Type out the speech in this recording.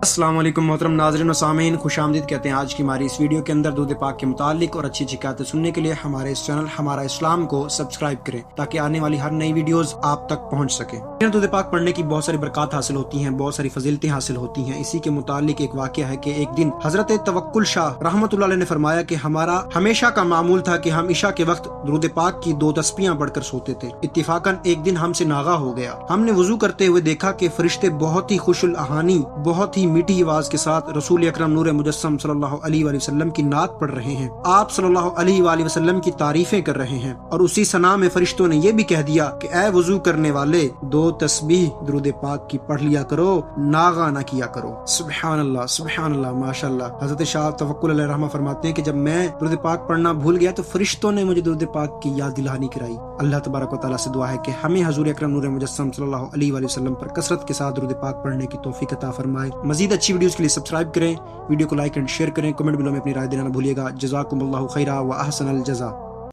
السلام علیکم محترم ناظرین و سامعین، خوش آمدید کہتے ہیں آج کی ہماری اس ویڈیو کے اندر درود پاک کے متعلق اور اچھی باتیں سننے کے لیے ہمارے اس چینل ہمارا اسلام کو سبسکرائب کریں تاکہ آنے والی ہر نئی ویڈیوز آپ تک پہنچ سکیں۔ درود پاک پڑھنے کی بہت ساری برکات حاصل ہوتی ہیں، بہت ساری فضیلتیں حاصل ہوتی ہیں۔ اسی کے متعلق ایک واقعہ ہے کہ ایک دن حضرت توکل شاہ رحمۃ اللہ علیہ نے فرمایا کہ ہمارا ہمیشہ کا معمول تھا کہ ہم عشاء کے وقت درود پاک کی 2 تسبیحاں پڑھ کر سوتے تھے۔ اتفاقاً ایک دن ہم سے ناغہ ہو گیا، ہم نے وضو کرتے ہوئے دیکھا کہ فرشتے بہت ہی خوش الہانی، بہت ہی میٹھی آواز کے ساتھ رسول اکرم نور مجسم صلی اللہ علیہ وآلہ وسلم کی نعت پڑھ رہے ہیں، آپ صلی اللہ علیہ وآلہ وسلم کی تعریفیں کر رہے ہیں، اور اسی ثنا میں فرشتوں نے یہ بھی کہہ دیا کہ اے وضو کرنے والے 2 تسبیح درود پاک کی پڑھ لیا کرو، ناغہ نہ کیا کرو۔ سبحان اللہ ماشاء اللہ۔ حضرت شاہ توکل علیہ رحمہ فرماتے ہیں کہ جب میں درود پاک پڑھنا بھول گیا تو فرشتوں نے مجھے درود پاک کی یاد دلانی کرائی۔ اللہ تبارک و تعالیٰ سے دعا ہے کہ ہمیں حضور اکرم نور مجسم صلی اللہ علیہ وآلہ وسلم پر کثرت کے ساتھ درود پاک پڑھنے کی توفیق عطا فرمائے۔ مزید اچھی ویڈیوز کے لیے سبسکرائب کریں، ویڈیو کو لائک اینڈ شیئر کریں، کمنٹ بلو میں اپنی رائے دینا نہ بھولیے گا۔ جزاکم اللہ خیرا و احسن الجزا۔